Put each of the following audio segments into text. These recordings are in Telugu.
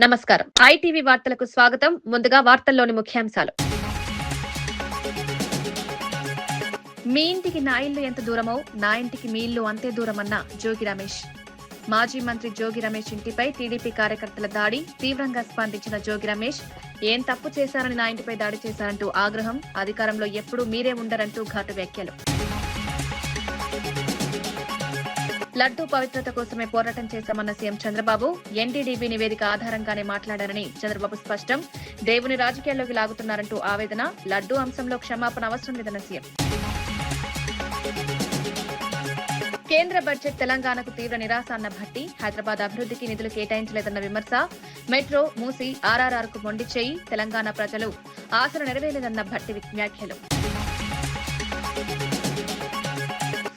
నమస్కారం. ఐటీవీ వార్తలకు స్వాగతం. ముందుగా వార్తల్లోని ముఖ్యాంశాలు. మీ ఇంటికి నా ఇల్లు ఎంత దూరమో నా ఇంటికి మీ ఇల్లు అంతే దూరమన్న జోగి రమేష్. మాజీ మంత్రి జోగి రమేష్ ఇంటిపై టీడీపీ కార్యకర్తల దాడి. తీవ్రంగా స్పందించిన జోగి రమేష్, ఏం తప్పు చేశారని నా ఇంటిపై దాడి చేశారంటూ ఆగ్రహం. అధికారంలో ఎప్పుడూ మీరే ఉండరంటూ ఘాటు వ్యాఖ్యలు. లడ్డూ పవిత్రత కోసమే పోరాటం చేశామన్న సీఎం చంద్రబాబు. ఎన్డీడీబీ నివేదిక ఆధారంగానే మాట్లాడారని చంద్రబాబు స్పష్టం. దేవుని రాజకీయాల్లోకి లాగుతున్నారంటూ ఆవేదన. లడ్డూ అంశంలో క్షమాపణ అవసరం లేదన్న సీఎం. కేంద్ర బడ్జెట్ తెలంగాణకు తీవ్ర నిరాశ అన్న భట్టి. హైదరాబాద్ అభివృద్ధికి నిధులు కేటాయించలేదన్న విమర్శ. మెట్రో, మూసి, ఆర్ఆర్ఆర్కు మొండి చేయి. తెలంగాణ ప్రజలు ఆశలు నెరవేరలేదన్న భట్టి వ్యాఖ్యలు.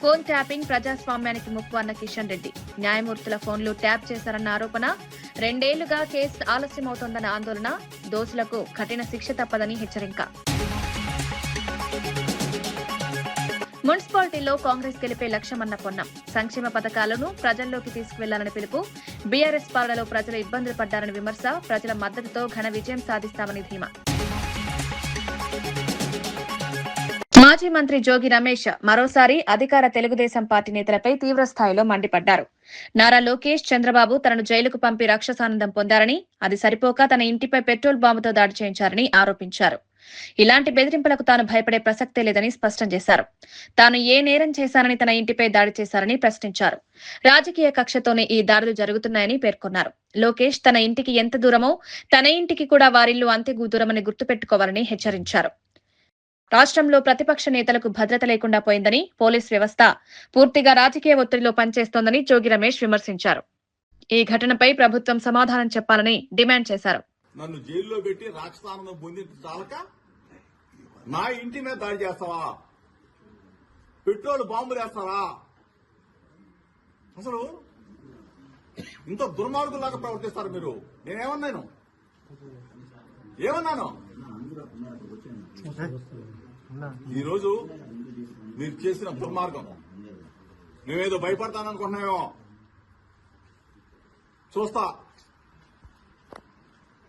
ఫోన్ ట్యాపింగ్ ప్రజాస్వామ్యానికి ముప్పు అన్న కిషన్ రెడ్డి. న్యాయమూర్తుల ఫోన్లు ట్యాప్ చేశారన్న ఆరోపణ. 2 ఏళ్లుగా కేసు ఆలస్యమవుతోందన్న ఆందోళన. దోషులకు కఠిన శిక్ష తప్పదని హెచ్చరిక. మున్సిపాలిటీలో కాంగ్రెస్ గెలిపే లక్ష్యమన్న పొన్నం. సంక్షేమ పథకాలను ప్రజల్లోకి తీసుకువెళ్లాలని పిలుపు. బీఆర్ఎస్ పాలనలో ప్రజలు ఇబ్బందులు పడ్డారని విమర్శ. ప్రజల మద్దతుతో ఘన విజయం సాధిస్తామని ధీమా. మాజీ మంత్రి జోగి రమేష్ మరోసారి అధికార తెలుగుదేశం పార్టీ నేతలపై తీవ్ర స్థాయిలో మండిపడ్డారు. నారా లోకేష్, చంద్రబాబు తనను జైలుకు పంపి రాక్షసానందం పొందారని, అది సరిపోక తన ఇంటిపై పెట్రోల్ బాంబుతో దాడి చేయించారని ఆరోపించారు. ఇలాంటి బెదిరింపులకు తాను భయపడే ప్రసక్తే లేదని స్పష్టం చేశారు. తాను ఏ నేరం చేశారని తన ఇంటిపై దాడి చేశారని ప్రశ్నించారు. రాజకీయ కక్షతోనే ఈ దాడులు జరుగుతున్నాయని పేర్కొన్నారు. లోకేష్ తన ఇంటికి ఎంత దూరమో తన ఇంటికి కూడా వారిల్లు అంతే దూరమని గుర్తుపెట్టుకోవాలని హెచ్చరించారు. రాష్ట్రంలో ప్రతిపక్ష నేతలకు భద్రత లేకుండా పోయిందని, పోలీస్ వ్యవస్థ పూర్తిగా రాజకీయ ఒత్తిడిలో పనిచేస్తోందని జోగి రమేష్ విమర్శించారు. ఈ ఘటనపై ప్రభుత్వం సమాధానం చెప్పాలని డిమాండ్ చేశారు. నన్ను జైల్లో పెట్టి రాక్షసానందం పొందించాలక నా ఇంటి మీద దాడి చేస్తావా? పెట్రోల్ బాంబులు వేస్తారా? అసలు ఇంత దుర్మార్గులాగా ప్రవర్తిస్తారు మీరు. నేనేమన్నాను? ఈరోజు మీరు చేసిన దుర్మార్గం. మేమేదో భయపడతాననుకుంటున్నామో చూస్తా.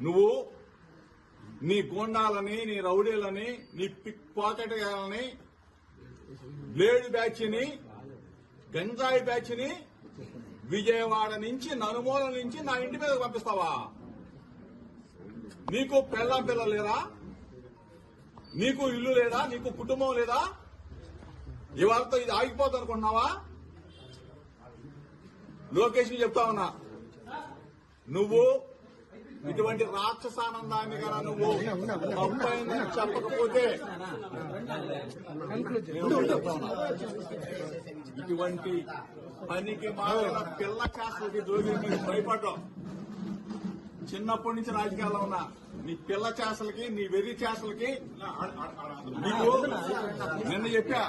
నువ్వు నీ గోండాలని, నీ రౌడీలని, నీ పిక్ పాకెట్ గాలని, బ్లేడ్ బ్యాచ్ని, గంజాయి బ్యాచ్ని విజయవాడ నుంచి, నలుమూల నుంచి నా ఇంటి మీద పంపిస్తావా? నీకు పిల్లలు లేరా? నీకు ఇల్లు లేదా? నీకు కుటుంబం లేదా? ఇవాళతో ఇది ఆగిపోతుంది అనుకుంటున్నావా? లోకేష్ ని చెప్తా ఉన్నా, నువ్వు ఇటువంటి రాక్షసానందాన్ని కన్నా నువ్వు తప్పైందని చెప్పకపోతే ఇటువంటి పనికి మారిన పిల్ల చేస్తలకి జోగి భయపడ్డావు. చిన్నప్పటి నుంచి రాజకీయాల్లో ఉన్నా నీ పిల్ల చేసలకి, నీ వెర్రి చేసలకి నీకు నిన్న చెప్పా,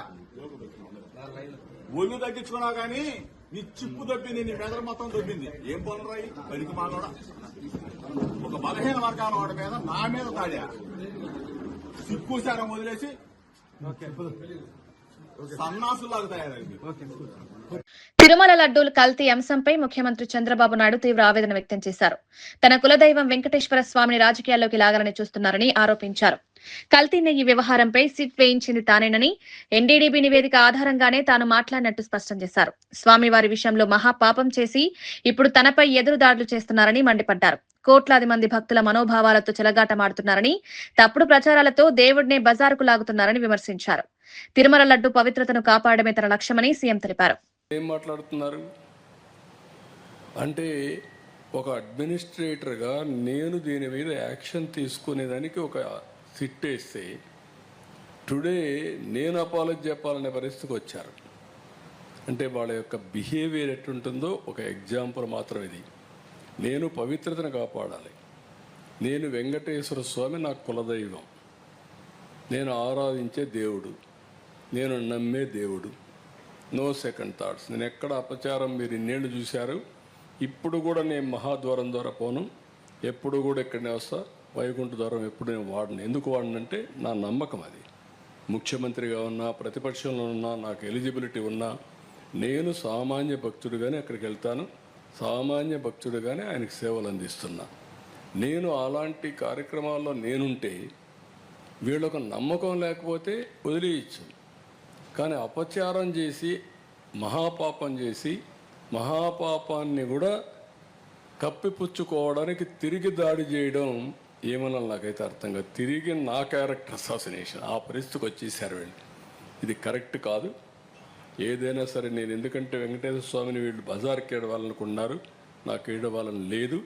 ఒళ్ళు తగ్గించుకున్నావు కానీ నీ చిప్పు దొబ్బింది, నీ మెదడు మొత్తం దొబ్బింది. ఏం పనురాయి పనికి మానోడా? ఒక బలహీన వర్గాల వాడి మీద నా మీద తాడా. సిక్కుసారం వదిలేసి సన్నాసులాగా తయారైంది. తిరుమల లడ్డూలు కల్తీ అంశంపై ముఖ్యమంత్రి చంద్రబాబు నాయుడు తీవ్ర ఆవేదన వ్యక్తం చేశారు. తన కులదైవం వెంకటేశ్వర స్వామిని రాజకీయాల్లోకి లాగాలని చూస్తున్నారని ఆరోపించారు. కల్తీ నెయ్యి వ్యవహారంపై సిట్ వేయించింది తానేనని, ఎన్డీడీబీ నివేదిక ఆధారంగానే తాను మాట్లాడినట్టు స్పష్టం చేశారు. స్వామివారి విషయంలో మహాపాపం చేసి ఇప్పుడు తనపై ఎదురు దాడులు చేస్తున్నారని మండిపడ్డారు. కోట్లాది మంది భక్తుల మనోభావాలతో చెలగాటమాడుతున్నారని, తప్పుడు ప్రచారాలతో దేవుడినే బజారుకు లాగుతున్నారని విమర్శించారు. తిరుమల లడ్డు పవిత్రతను కాపాడమే తన లక్ష్యమని సీఎం తెలిపారు. ఏం మాట్లాడుతున్నారు అంటే, ఒక అడ్మినిస్ట్రేటర్గా నేను దీని మీద యాక్షన్ తీసుకునేదానికి ఒక సిట్ వేస్తే టుడే నేను అపాలజీ చెప్పాలనే పరిస్థితికి వచ్చారు. అంటే వాళ్ళ యొక్క బిహేవియర్ ఎట్టుంటుందో ఒక ఎగ్జాంపుల్ మాత్రం ఇది. నేను పవిత్రతను కాపాడాలి. నేను వెంకటేశ్వర స్వామి నా కులదైవం, నేను ఆరాధించే దేవుడు, నేను నమ్మే దేవుడు. No second thoughts. నేను ఎక్కడ అపచారం మీరు ఇన్నేళ్ళు చూశారు. ఇప్పుడు కూడా నేను మహాద్వారం ద్వారా పోను, ఎప్పుడు కూడా ఇక్కడనే వస్తా. వైకుంఠ ద్వారం ఎప్పుడు నేను వాడను. ఎందుకు వాడనంటే నా నమ్మకం అది. ముఖ్యమంత్రిగా ఉన్నా, ప్రతిపక్షంలో ఉన్నా, నాకు ఎలిజిబిలిటీ ఉన్నా, నేను సామాన్య భక్తుడిగానే అక్కడికి వెళ్తాను. సామాన్య భక్తుడిగానే ఆయనకు సేవలు అందిస్తున్నా. నేను అలాంటి కార్యక్రమాల్లో నేనుంటే వీళ్ళకు నమ్మకం లేకపోతే వదిలేయచ్చు. కానీ అపచారం చేసి మహాపాపం చేసి మహాపాపాన్ని కూడా కప్పిపుచ్చుకోవడానికి తిరిగి దాడి చేయడం ఏమన్నా నాకైతే అర్థం కాదు. తిరిగి నా క్యారెక్టర్ అసాసినేషన్ ఆ పరిస్థితికి వచ్చేసారు వీళ్ళు. ఇది కరెక్ట్ కాదు. ఏదైనా సరే నేను ఎందుకంటే వెంకటేశ్వర స్వామిని వీళ్ళు బజార్కి ఏడవాలనుకున్నారు, నాకు ఏడవాలని లేదు.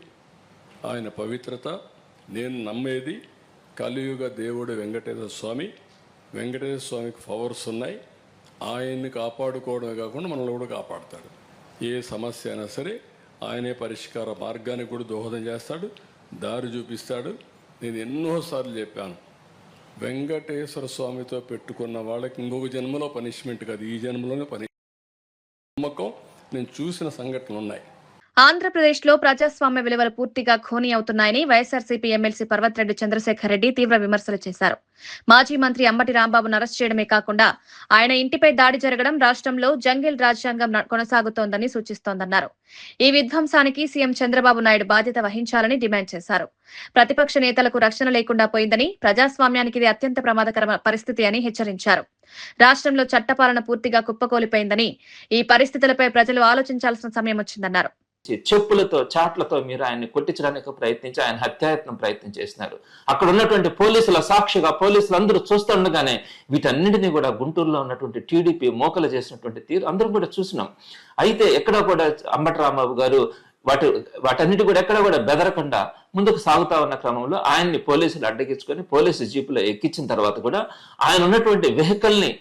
ఆయన పవిత్రత నేను నమ్మేది కలియుగ దేవుడు వెంకటేశ్వర స్వామి. వెంకటేశ్వర స్వామికి పవర్స్ ఉన్నాయి. ఆయన్ని కాపాడుకోవడమే కాకుండా మనల్ని కూడా కాపాడుతాడు. ఏ సమస్య అయినా సరే ఆయనే పరిష్కార మార్గానికి కూడా దోహదం చేస్తాడు, దారి చూపిస్తాడు. నేను ఎన్నోసార్లు చెప్పాను, వెంకటేశ్వర స్వామితో పెట్టుకున్న వాళ్ళకి ఇంకొక జన్మలో పనిష్మెంట్ కాదు, ఈ జన్మలోనే నమ్మకం. నేను చూసిన సంఘటనలు ఉన్నాయి. ఆంధ్రప్రదేశ్లో ప్రజాస్వామ్య విలువలు పూర్తిగా ఖూనీ అవుతున్నాయని వైఎస్ఆర్సీపీ ఎమ్మెల్సీ పర్వతిరెడ్డి చంద్రశేఖర్ రెడ్డి తీవ్ర విమర్శలు చేశారు. మాజీ మంత్రి అంబటి రాంబాబును అరెస్ట్ చేయడమే కాకుండా ఆయన ఇంటిపై దాడి జరగడం రాష్ట్రంలో జంగిల్ రాజ్యాంగం కొనసాగుతోందని సూచిస్తోందన్నారు. ఈ విధ్వంసానికి సీఎం చంద్రబాబు నాయుడు బాధ్యత వహించాలని డిమాండ్ చేశారు. ప్రతిపక్ష నేతలకు రక్షణ లేకుండా పోయిందని, ప్రజాస్వామ్యానికి ఇది అత్యంత ప్రమాదకర పరిస్థితి అని హెచ్చరించారు. రాష్ట్రంలో చట్టపాలన పూర్తిగా కుప్పకూలిపోయిందని, ఈ పరిస్థితులపై ప్రజలు ఆలోచించాల్సిన సమయం వచ్చిందన్నారు. చెప్పులతో చాట్లతో మీరు ఆయన్ని కొట్టించడానికి ప్రయత్నించి ఆయన హత్యాయత్నం ప్రయత్నం చేసినారు. అక్కడ ఉన్నటువంటి పోలీసుల సాక్షిగా పోలీసులు అందరూ చూస్తుండగానే వీటన్నిటినీ కూడా గుంటూరులో ఉన్నటువంటి టీడీపీ మోకలు చేసినటువంటి తీరు అందరం కూడా చూసినాం. అయితే ఎక్కడ కూడా అంబటి రాంబాబు గారు వాటన్నిటి కూడా ఎక్కడ కూడా బెదరకుండా ముందుకు సాగుతా ఉన్న క్రమంలో ఆయన్ని పోలీసులు అడ్డగించుకొని పోలీసు జీపులో ఎక్కించిన తర్వాత కూడా ఆయన ఉన్నటువంటి వెహికల్ ని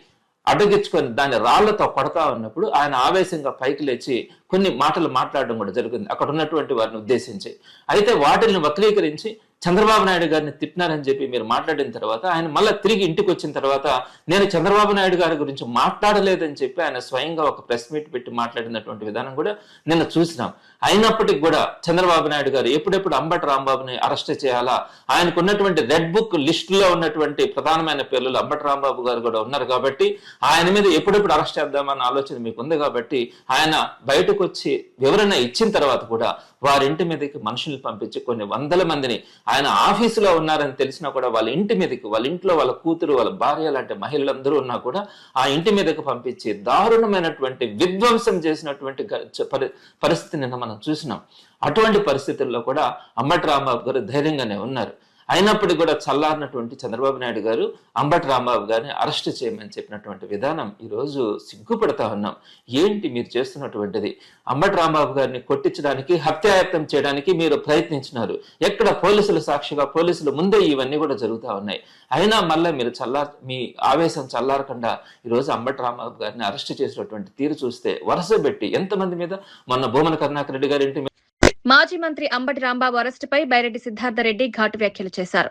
అడ్డగించుకొని దాన్ని రాళ్లతో కొడతా ఉన్నప్పుడు ఆయన ఆవేశంగా పైకి లేచి కొన్ని మాటలు మాట్లాడడం కూడా జరిగింది అక్కడ ఉన్నటువంటి వారిని ఉద్దేశించి. అయితే వాటిని వక్రీకరించి చంద్రబాబు నాయుడు గారిని తిట్టినారని చెప్పి మీరు మాట్లాడిన తర్వాత ఆయన మళ్ళీ తిరిగి ఇంటికి వచ్చిన తర్వాత నేను చంద్రబాబు నాయుడు గారి గురించి మాట్లాడలేదని చెప్పి ఆయన స్వయంగా ఒక ప్రెస్ మీట్ పెట్టి మాట్లాడినటువంటి విధానం కూడా నిన్న చూసినాం. అయినప్పటికీ కూడా చంద్రబాబు నాయుడు గారు ఎప్పుడెప్పుడు అంబటి రాంబాబుని అరెస్ట్ చేయాలా, ఆయనకు ఉన్నటువంటి రెడ్ బుక్ లిస్ట్ లో ఉన్నటువంటి ప్రధానమైన పేర్లు అంబటి రాంబాబు గారు కూడా ఉన్నారు కాబట్టి ఆయన మీద ఎప్పుడెప్పుడు అరెస్ట్ చేద్దామన్న ఆలోచన మీకు ఉంది కాబట్టి ఆయన బయటకు వచ్చి వివరణ ఇచ్చిన తర్వాత కూడా వారింటి మీదకి మనుషుల్ని పంపించి కొన్ని వందల మందిని ఆయన ఆఫీసులో ఉన్నారని తెలిసినా కూడా వాళ్ళ ఇంటి మీదకి, వాళ్ళ ఇంట్లో వాళ్ళ కూతురు వాళ్ళ భార్య లాంటి మహిళలందరూ ఉన్నా కూడా ఆ ఇంటి మీదకి పంపించి దారుణమైనటువంటి విధ్వంసం చేసినటువంటి పరిస్థితి నిన్న మనం చూసినాం. అటువంటి పరిస్థితుల్లో కూడా అంబటి రాంబాబు గారు ధైర్యంగానే ఉన్నారు. అయినప్పటికీ కూడా చల్లారినటువంటి చంద్రబాబు నాయుడు గారు అంబటి రాంబాబు గారిని అరెస్ట్ చేయమని చెప్పినటువంటి విధానం ఈరోజు సిగ్గుపడతా ఉన్నాం. ఏంటి మీరు చేస్తున్నటువంటిది? అంబటి రాంబాబు గారిని కొట్టించడానికి, హత్యాయత్నం చేయడానికి మీరు ప్రయత్నించినారు. ఎక్కడ పోలీసుల సాక్షిగా పోలీసుల ముందే ఇవన్నీ కూడా జరుగుతూ ఉన్నాయి. అయినా మళ్ళీ మీరు మీ ఆవేశం చల్లారకుండా ఈరోజు అంబటి రాంబాబు గారిని అరెస్ట్ చేసినటువంటి తీరు చూస్తే వరుస పెట్టి ఎంతమంది మీద, మొన్న భూమన కరుణాకర్ రెడ్డి గారి ఇంటి మాజీ మంత్రి అంబటి రాంబాబు అరెస్టుపై బైరెడ్డి సిద్ధార్థరెడ్డి ఘాటు వ్యాఖ్యలు చేశారు.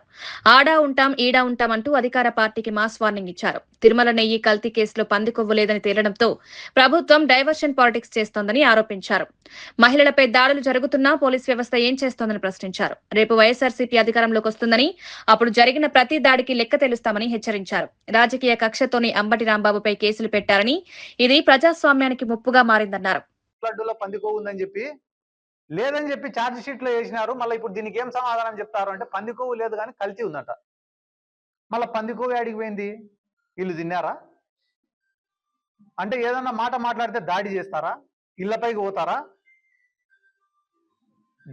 ఆడా ఉంటాం ఈడా ఉంటాం అంటూ అధికార పార్టీకి మాస్ వార్నింగ్ ఇచ్చారు. తిరుమల నెయ్యి కల్తీ కేసులో పందికొవ్వు లేదని తేలడంతో ప్రభుత్వం డైవర్షన్ పాలిటిక్స్ చేస్తోందని ఆరోపించారు. మహిళలపై దాడులు జరుగుతున్నా పోలీస్ వ్యవస్థ ఏం చేస్తోందని ప్రశ్నించారు. రేపు వైఎస్ఆర్సీపీ అధికారంలోకి వస్తుందని, అప్పుడు జరిగిన ప్రతి దాడికి లెక్క తెలుస్తామని హెచ్చరించారు. రాజకీయ కక్షతోని అంబటి రాంబాబుపై కేసులు పెట్టారని, ఇది ప్రజాస్వామ్యానికి ముప్పుగా మారిందన్నారు. లేదని చెప్పి ఛార్జ్ షీట్ లో వేసినారు. మళ్ళీ ఇప్పుడు దీనికి ఏం సమాధానం చెప్తారు అంటే పందికొవ్వు లేదు కానీ కల్తీ ఉందట. మళ్ళీ పందికొవ్వు ఆడికి పోయింది? వీళ్ళు తిన్నారా అంటే ఏదన్నా మాట మాట్లాడితే దాడి చేస్తారా? ఇళ్లపైకి పోతారా?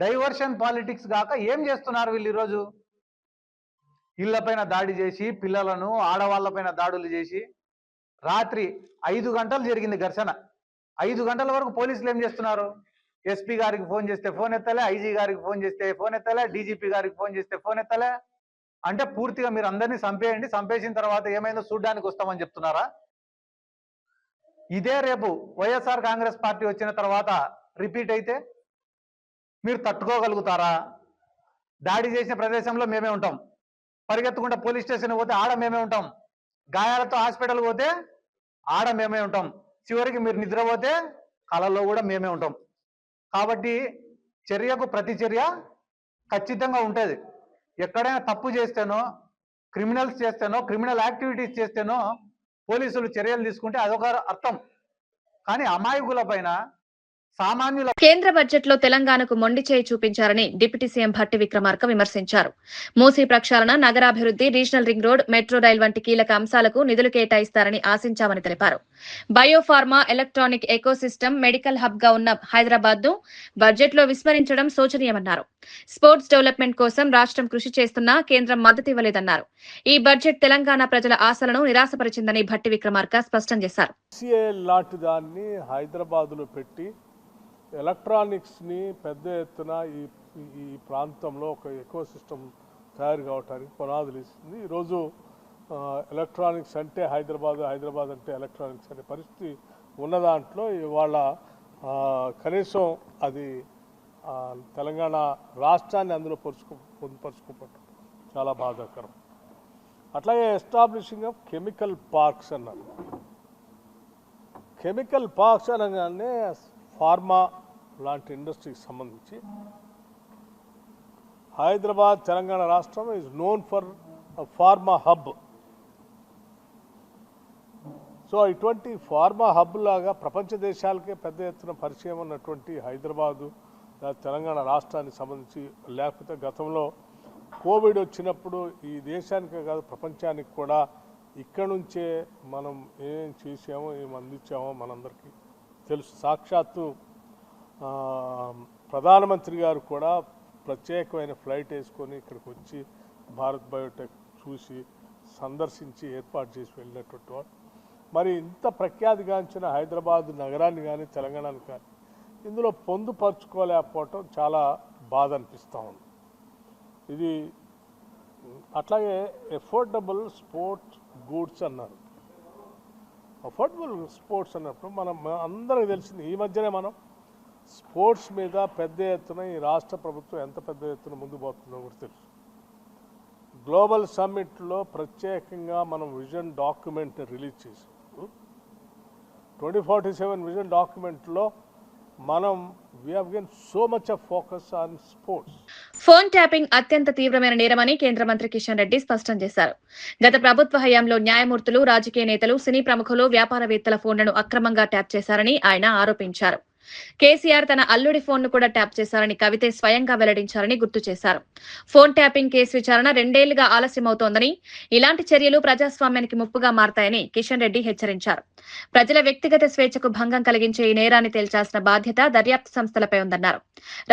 డైవర్షన్ పాలిటిక్స్ కాక ఏం చేస్తున్నారు వీళ్ళు ఈరోజు? ఇళ్లపైన దాడి చేసి, పిల్లలను ఆడవాళ్లపైన దాడులు చేసి, రాత్రి 5 గంటలు జరిగింది ఘర్షణ. 5 గంటల వరకు పోలీసులు ఏం చేస్తున్నారు? ఎస్పీ గారికి ఫోన్ చేస్తే ఫోన్ ఎత్తలే, ఐజీ గారికి ఫోన్ చేస్తే ఫోన్ ఎత్తలే, డీజీపీ గారికి ఫోన్ చేస్తే ఫోన్ ఎత్తలే. అంటే పూర్తిగా మీరు అందరినీ చంపేయండి, చంపేసిన తర్వాత ఏమైందో చూడ్డానికి వస్తామని చెప్తున్నారా? ఇదే రేపు వైఎస్ఆర్ కాంగ్రెస్ పార్టీ వచ్చిన తర్వాత రిపీట్ అయితే మీరు తట్టుకోగలుగుతారా? దాడి చేసిన ప్రదేశంలో మేమే ఉంటాం, పరిగెత్తుకుంటే పోలీస్ స్టేషన్ పోతే ఆడ మేమే ఉంటాం, గాయాలతో హాస్పిటల్ పోతే ఆడ మేమే ఉంటాం, చివరికి మీరు నిద్రపోతే కళలో కూడా మేమే ఉంటాం. కాబట్టి చర్యకు ప్రతి చర్య ఖచ్చితంగా ఉంటుంది. ఎక్కడైనా తప్పు చేస్తేనో, క్రిమినల్స్ చేస్తేనో, క్రిమినల్ యాక్టివిటీస్ చేస్తేనో పోలీసులు చర్యలు తీసుకుంటే అదొక అర్థం. కానీ అమాయకుల పైన సామాన్యుల కేంద్ర బడ్జెట్ లో తెలంగాణకు మొండి చేయి చూపించారని డిప్యూటీ సీఎం భట్టి విక్రమార్క విమర్శించారు. మూసీ ప్రక్షాళన, నగరాభివృద్ధి, regional ring road, metro rail వంటి కీలక అంశాలకు నిధులు కేటాయిస్తారని ఆశించామని తెలిపారు. Biopharma, electronic ecosystem, medical hub గా ఉన్న హైదరాబాద్ ను బడ్జెట్ లో విస్మరించడం శోచనీయమన్నారు. స్పోర్ట్స్ డెవలప్మెంట్ కోసం రాష్ట్రం కృషి చేస్తున్నా కేంద్రం మద్దతు ఇవ్వలేదన్నారు. ఈ బడ్జెట్ తెలంగాణ ప్రజల ఆశలను నిరాశపరిచిందని భట్టి విక్రమార్క స్పష్టం చేశారు. లాంటి దాన్ని హైదరాబాద్లో పెట్టి ఎలక్ట్రానిక్స్ని పెద్ద ఎత్తున ఈ ప్రాంతంలో ఒక ఎకో సిస్టమ్ తయారు కావడానికి పునాదులు ఇస్తుంది. ఈరోజు ఎలక్ట్రానిక్స్ అంటే హైదరాబాద్ అంటే ఎలక్ట్రానిక్స్ అనే పరిస్థితి ఉన్న దాంట్లో ఇవాళ కనీసం అది తెలంగాణ రాష్ట్రాన్ని అందులో పొందుపరుచుకోవటం చాలా బాధాకరం. అట్లాగే ఎస్టాబ్లిషింగ్ ఆఫ్ కెమికల్ పార్క్స్ అన్నారు. కెమికల్ పార్క్స్ అనగానే ఫార్మా లాంటి ఇండస్ట్రీకి సంబంధించి హైదరాబాద్ తెలంగాణ రాష్ట్రం is known for pharma hub. So ఇటువంటి ఫార్మా హబ్ లాగా ప్రపంచ దేశాలకే పెద్ద ఎత్తున పరిచయం ఉన్నటువంటి హైదరాబాదు తెలంగాణ రాష్ట్రానికి సంబంధించి, లేకపోతే గతంలో కోవిడ్ వచ్చినప్పుడు ఈ దేశానికే కాదు ప్రపంచానికి కూడా ఇక్కడ నుంచే మనం ఏం చేసామో ఏం అందించామో మనందరికీ తెలుసు. సాక్షాత్తు ప్రధానమంత్రి గారు కూడా ప్రత్యేకమైన ఫ్లైట్ వేసుకొని ఇక్కడికి వచ్చి భారత్ బయోటెక్ చూసి సందర్శించి ఏర్పాటు చేసి వెళ్ళినటువంటి వాడు. మరి ఇంత ప్రఖ్యాతిగాంచిన హైదరాబాద్ నగరాన్ని కానీ తెలంగాణని కానీ ఇందులో పొందుపరుచుకోలేకపోవటం చాలా బాధ అనిపిస్తూ ఉంది. ఇది అట్లాగే ఎఫోర్డబుల్ స్పోర్ట్స్ గూడ్స్ అన్నారు. అఫోర్డబుల్ స్పోర్ట్స్ అన్నప్పుడు మనం అందరికీ తెలిసింది, ఈ మధ్యనే మనం స్పోర్ట్స్ మీద పెద్ద ఎత్తున ఈ రాష్ట్ర ప్రభుత్వం ఎంత పెద్ద ఎత్తున ముందు పోతుందో కూడా తెలుసు. గ్లోబల్ సమ్మిట్లో ప్రత్యేకంగా మనం విజన్ డాక్యుమెంట్ రిలీజ్ చేసినప్పుడు 2047 విజన్ డాక్యుమెంట్లో మనం we have given so much of focus on sports. Phone tapping అత్యంత తీవ్రమైన నేరమని కేంద్ర మంత్రి కిషన్ రెడ్డి స్పష్టం చేశారు. గత ప్రభుత్వ హయాంలో న్యాయమూర్తులు, రాజకీయ నేతలు, సినీ ప్రముఖులు, వ్యాపారవేత్తల ఫోన్లను అక్రమంగా ట్యాప్ చేశారని ఆయన ఆరోపించారు. కేసీఆర్ తన అల్లుడి ఫోన్ ను కూడా ట్యాప్ చేశారని కవితే స్వయంగా వెల్లడించారని గుర్తు చేశారు. ఫోన్ ట్యాపింగ్ కేసు విచారణ 2 ఏళ్లుగా ఆలస్యమవుతోందని, ఇలాంటి చర్యలు ప్రజాస్వామ్యానికి ముప్పుగా మారతాయని కిషన్ రెడ్డి హెచ్చరించారు. ప్రజల వ్యక్తిగత స్వేచ్ఛకు భంగం కలిగించే ఈ నేరాన్ని తేల్చాల్సిన బాధ్యత దర్యాప్తు సంస్థలపై ఉందన్నారు.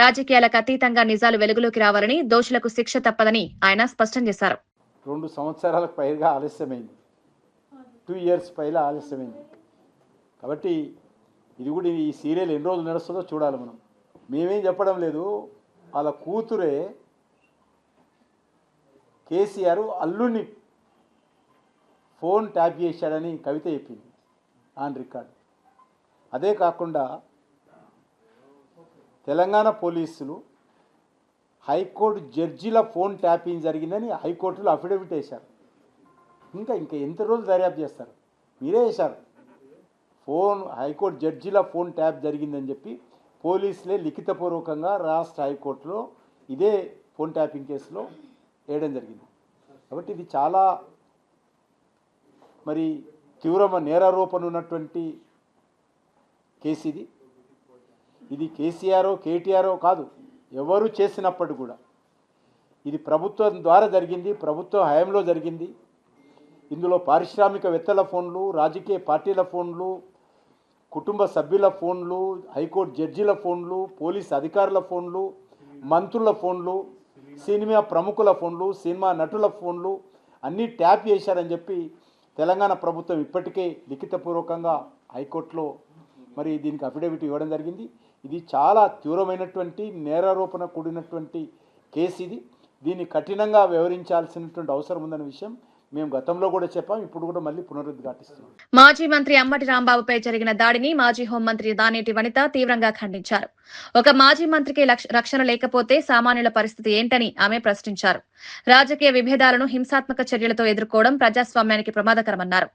రాజకీయాలకు అతీతంగా నిజాలు వెలుగులోకి రావాలని, దోషులకు శిక్ష తప్పదని ఆయన స్పష్టం చేశారు. 2 సంవత్సరాలకు పైగా ఆలస్యమైంది, 2 years పైగా ఆలస్యమైంది. కాబట్టి ఇది కూడా ఈ సీరియల్ ఎన్ని రోజులు నడుస్తుందో చూడాలి. మేమేం చెప్పడం లేదు. వాళ్ళ కూతురే కేసీఆర్ అల్లుడిని ఫోన్ ట్యాప్ చేశాడని కవిత చెప్పింది ఆన్ రికార్డ్. అదే కాకుండా తెలంగాణ పోలీసులు హైకోర్టు జడ్జిల ఫోన్ ట్యాపింగ్ జరిగిందని హైకోర్టులో అఫిడవిట్ వేశారు. ఇంకా ఎంత రోజులు దర్యాప్తు చేస్తారు? మీరే వేశారు. హైకోర్టు జడ్జిల ఫోన్ ట్యాప్ జరిగిందని చెప్పి పోలీసులే లిఖితపూర్వకంగా రాష్ట్ర హైకోర్టులో ఇదే ఫోన్ ట్యాపింగ్ కేసులో వేయడం జరిగింది. కాబట్టి ఇది చాలా తీవ్రమైన నేరారోపణ ఉన్నటువంటి కేసు ఇది కేసీఆర్ కేటీఆర్ కాదు, ఎవరు చేసినప్పటికీ కూడా ఇది ప్రభుత్వం ద్వారా జరిగింది, ప్రభుత్వ హయాంలో జరిగింది. ఇందులో పారిశ్రామికవేత్తల ఫోన్లు, రాజకీయ పార్టీల ఫోన్లు, కుటుంబ సభ్యుల ఫోన్లు, హైకోర్టు జడ్జిల ఫోన్లు, పోలీస్ అధికారుల ఫోన్లు, మంత్రుల ఫోన్లు, సినిమా ప్రముఖుల ఫోన్లు, సినిమా నటుల ఫోన్లు అన్నీ ట్యాప్ చేశారని చెప్పి తెలంగాణ ప్రభుత్వం ఇప్పటికే లిఖితపూర్వకంగా హైకోర్టులో దీనికి అఫిడవిట్ ఇవ్వడం జరిగింది. ఇది చాలా తీవ్రమైనటువంటి నేరారోపణ కూడినటువంటి కేసు. దీన్ని కఠినంగా వ్యవహరించాల్సినటువంటి అవసరం ఉందన్న విషయం మేము గతంలో కూడా చెప్పాం, ఇప్పుడు కూడా మళ్ళీ పునరుద్ఘాటిస్తున్నాం. మాజీ మంత్రి అంబటి రాంబాబుపై జరిగిన దాడిని మాజీ హోంమంత్రి దానేటి వనిత తీవ్రంగా ఖండించారు. ఒక మాజీ మంత్రికి రక్షణ లేకపోతే సామాన్యుల పరిస్థితి ఏంటని ఆమె ప్రశ్నించారు. రాజకీయ విభేదాలను హింసాత్మక చర్యలతో ఎదుర్కోవడం ప్రజాస్వామ్యానికి ప్రమాదకరమన్నారు.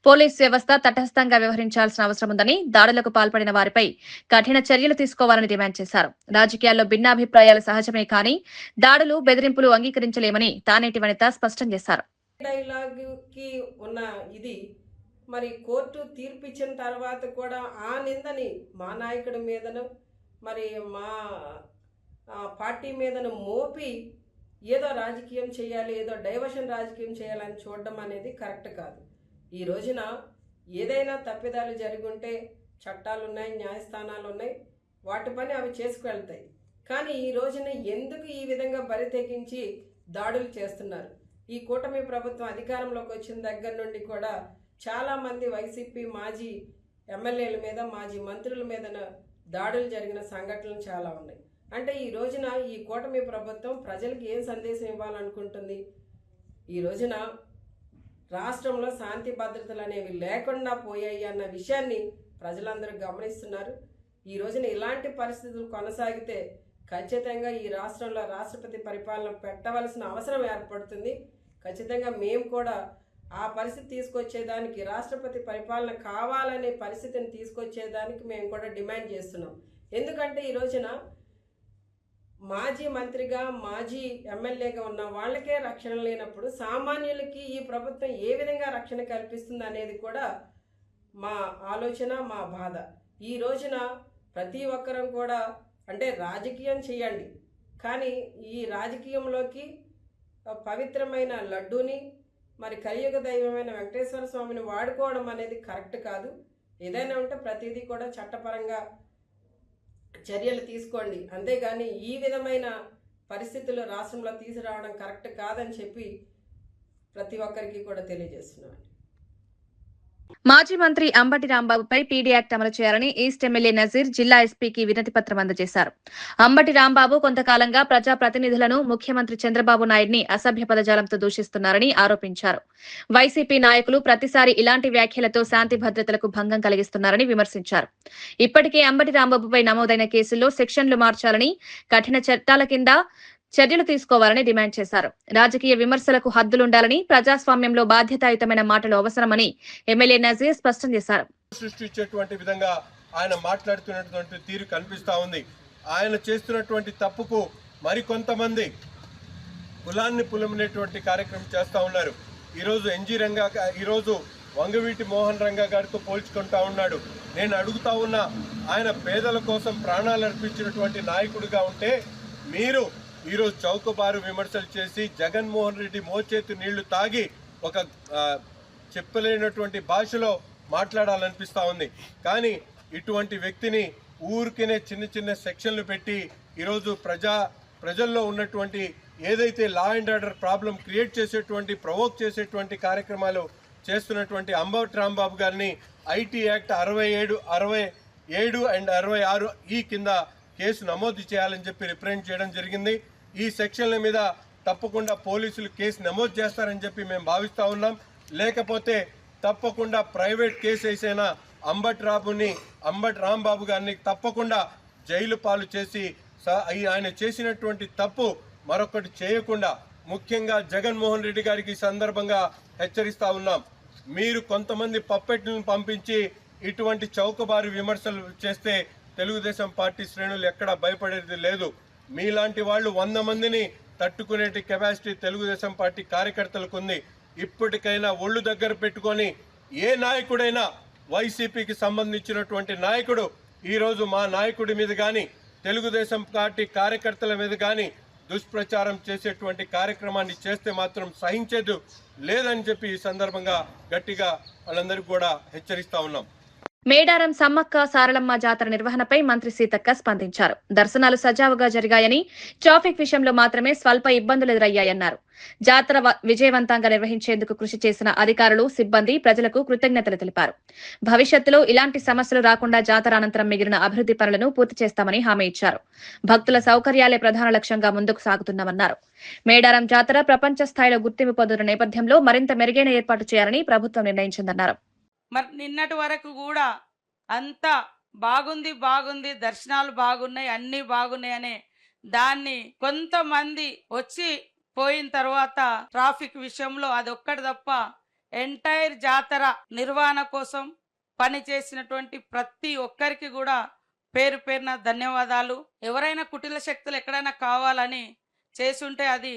పోలీస్ వ్యవస్థ తటస్థంగా వ్యవహరించాల్సిన అవసరం ఉందని, దాడులకు పాల్పడిన వారిపై కఠిన చర్యలు తీసుకోవాలని డిమాండ్ చేశారు. రాజకీయాల్లో భిన్నాభిప్రాయాలు సహజమే కానీ దాడులు, బెదిరింపులు అంగీకరించలేమని తానేటి వనిత స్పష్టం చేశారు. డైలాగ్ కి ఉన్న ఇది మరి కోర్టు తీర్పు ఇచ్చిన తర్వాత కూడా ఆ నిందని మా నాయకుడి మీదను మరి మా పార్టీ మీదను మోపి ఏదో రాజకీయం చేయాలి, ఏదో డైవర్షన్ రాజకీయం చేయాలని చూడడం అనేది కరెక్ట్ కాదు. ఈ రోజున ఏదైనా తప్పిదాలు జరిగి ఉంటే చట్టాలు ఉన్నాయి, న్యాయస్థానాలు ఉన్నాయి, వాటి పని అవి చేసుకువెళ్తాయి. కానీ ఈ రోజున ఎందుకు ఈ విధంగా బరి తెగించి దాడులు చేస్తున్నారు? ఈ కూటమి ప్రభుత్వం అధికారంలోకి వచ్చిన దగ్గర నుండి కూడా చాలామంది వైసీపీ మాజీ ఎమ్మెల్యేల మీద, మాజీ మంత్రుల మీద దాడులు జరిగిన సంఘటనలు చాలా ఉన్నాయి. అంటే ఈ రోజున ఈ కూటమి ప్రభుత్వం ప్రజలకు ఏం సందేశం ఇవ్వాలనుకుంటుంది? ఈ రోజున రాష్ట్రంలో శాంతి భద్రతలు అనేవి లేకుండా పోయాయి అన్న విషయాన్ని ప్రజలందరూ గమనిస్తున్నారు. ఈ రోజున ఇలాంటి పరిస్థితులు కొనసాగితే ఖచ్చితంగా ఈ రాష్ట్రంలో రాష్ట్రపతి పరిపాలన పెట్టవలసిన అవసరం ఏర్పడుతుంది. ఖచ్చితంగా మేము కూడా ఆ పరిస్థితి తీసుకొచ్చేదానికి, రాష్ట్రపతి పరిపాలన కావాలనే పరిస్థితిని తీసుకొచ్చేదానికి మేము కూడా డిమాండ్ చేస్తున్నాం. ఎందుకంటే ఈ రోజున మాజీ మంత్రిగా, మాజీ ఎమ్మెల్యేగా ఉన్న వాళ్ళకే రక్షణ లేనప్పుడు సామాన్యులకి ఈ ప్రభుత్వం ఏ విధంగా రక్షణ కల్పిస్తుంది అనేది కూడా మా ఆలోచన, మా బాధ. ఈ రోజున ప్రతి ఒక్కరం కూడా అంటే రాజకీయం చేయండి, కానీ ఈ రాజకీయంలోకి పవిత్రమైన లడ్డూని, మరి కలియుగ దైవమైన వెంకటేశ్వర స్వామిని వాడుకోవడం అనేది కరెక్ట్ కాదు. ఏదైనా ఉంటే ప్రతిదీ కూడా చట్టపరంగా చర్యలు తీసుకోండి, అంతేగాని ఈ విధమైన పరిస్థితులు రాష్ట్రంలో తీసుకురావడం కరెక్ట్ కాదని చెప్పి ప్రతి ఒక్కరికి కూడా తెలియజేస్తున్నాను. మాజీ మంత్రి అంబటి రాంబాబుపై పీడీ యాక్ట్ అమలు చేయాలని ఈస్ట్ ఎమ్మెల్యే నజీర్ జిల్లా ఎస్పీకి వినతి పత్రం అందజేశారు. అంబటి రాంబాబు కొంతకాలంగా ప్రజాప్రతినిధులను, ముఖ్యమంత్రి చంద్రబాబు నాయుడిని అసభ్య పదజాలంతో దూషిస్తున్నారని ఆరోపించారు. వైసీపీ నాయకులు ప్రతిసారి ఇలాంటి వ్యాఖ్యలతో శాంతి భద్రతలకు భంగం కలిగిస్తున్నారని విమర్శించారు. ఇప్పటికే అంబటి రాంబాబుపై నమోదైన కేసుల్లో సెక్షన్లు మార్చాలని, కఠిన చట్టాల కింద చర్యలు తీసుకోవాలని డిమాండ్ చేశారు. రాజకీయ విమర్శలకు హద్దులుండాలని, ప్రజాస్వామ్యంలో బాధ్యతాయుతమైన మాటలు అవసరమని ఎమ్మెల్యే నజీర్ స్పష్టం చేశారు. సృష్టించేటువంటి విధంగా ఆయన మాట్లాడుతున్నటువంటి తీరు కనిపిస్తా ఉంది. ఆయన చేస్తున్నటువంటి తప్పుకు మరికొంతమంది కులాన్ని పులమనేటువంటి కార్యక్రమం చేస్తా ఉన్నారు. ఈరోజు ఎన్జీ రంగా, ఈరోజు వంగవీటి మోహన్ రంగా గారితో పోల్చుకుంటా ఉన్నాడు. నేను అడుగుతా ఉన్నా, ఆయన పేదల కోసం ప్రాణాలు అర్పించినటువంటి నాయకుడిగా ఉంటే మీరు ఈరోజు చౌకబారు విమర్శలు చేసి జగన్మోహన్ రెడ్డి మోచేతి నీళ్లు తాగి ఒక చెప్పలేనటువంటి భాషలో మాట్లాడాలనిపిస్తూ ఉంది. కానీ ఇటువంటి వ్యక్తిని ఊరికినే చిన్న చిన్న సెక్షన్లు పెట్టి ఈరోజు ప్రజల్లో ఉన్నటువంటి ఏదైతే law and order problem create చేసేటువంటి, ప్రొవోక్ చేసేటువంటి కార్యక్రమాలు చేస్తున్నటువంటి అంబటి రాంబాబు గారిని ఐటీ యాక్ట్ 67, 67 అండ్ 66 ఈ కింద కేసు నమోదు చేయాలని చెప్పి రిప్రజెంట్ చేయడం జరిగింది. ఈ సెక్షన్ల మీద తప్పకుండా పోలీసులు కేసు నమోదు చేస్తారని చెప్పి మేము భావిస్తూ ఉన్నాం. లేకపోతే తప్పకుండా ప్రైవేట్ కేసు వేసైనా అంబటి రాంబాబు గారిని తప్పకుండా జైలు పాలు చేసి ఆయన చేసినటువంటి తప్పు మరొకటి చేయకుండా, ముఖ్యంగా జగన్మోహన్ రెడ్డి గారికి ఈ సందర్భంగా హెచ్చరిస్తా ఉన్నాం. మీరు కొంతమంది పప్పెట్లను పంపించి ఇటువంటి చౌకబారు విమర్శలు చేస్తే తెలుగుదేశం పార్టీ శ్రేణులు ఎక్కడా భయపడేది లేదు. మీలాంటి వాళ్ళు 100 మందిని తట్టుకునేటి కెపాసిటీ తెలుగుదేశం పార్టీ కార్యకర్తలకు ఉంది. ఇప్పటికైనా ఒళ్ళు దగ్గర పెట్టుకొని ఏ నాయకుడైనా, వైసీపీకి సంబంధించినటువంటి నాయకుడు ఈరోజు మా నాయకుడి మీద కానీ, తెలుగుదేశం పార్టీ కార్యకర్తల మీద కానీ దుష్ప్రచారం చేసేటువంటి కార్యక్రమాన్ని చేస్తే మాత్రం సహించేది లేదని చెప్పి ఈ సందర్భంగా గట్టిగా వాళ్ళందరికీ కూడా హెచ్చరిస్తా ఉన్నాం. మేడారం సమ్మక్క సారలమ్మ జాతర నిర్వహణపై మంత్రి సీతక్క స్పందించారు. దర్శనాలు సజావుగా జరిగాయని, ట్రాఫిక్ విషయంలో మాత్రమే స్వల్ప ఇబ్బందులు ఎదురయ్యాయన్నారు. జాతర విజయవంతంగా నిర్వహించేందుకు కృషి చేసిన అధికారులు, సిబ్బంది, ప్రజలకు కృతజ్ఞతలు తెలిపారు. భవిష్యత్తులో ఇలాంటి సమస్యలు రాకుండా జాతర అనంతరం మిగిలిన అభివృద్ధి పనులను పూర్తి చేస్తామని హామీ ఇచ్చారు. భక్తుల సౌకర్యాలే ప్రధాన లక్ష్యంగా ముందుకు సాగుతున్నామన్నారు. మేడారం జాతర ప్రపంచ స్థాయిలో గుర్తింపు పొందుతున్న నేపథ్యంలో మరింత మెరుగైన ఏర్పాటు చేయాలని ప్రభుత్వం నిర్ణయించిందన్నారు. మరి నిన్నటి వరకు కూడా అంతా బాగుంది, దర్శనాలు బాగున్నాయి, అన్నీ బాగున్నాయి అనే దాన్ని కొంతమంది వచ్చి పోయిన తర్వాత ట్రాఫిక్ విషయంలో అదొక్కటి తప్ప ఎంటైర్ జాతర నిర్వహణ కోసం పనిచేసినటువంటి ప్రతి ఒక్కరికి కూడా పేరు పేరున ధన్యవాదాలు. ఎవరైనా కుటిల శక్తులు ఎక్కడైనా కావాలని చేసుంటే అది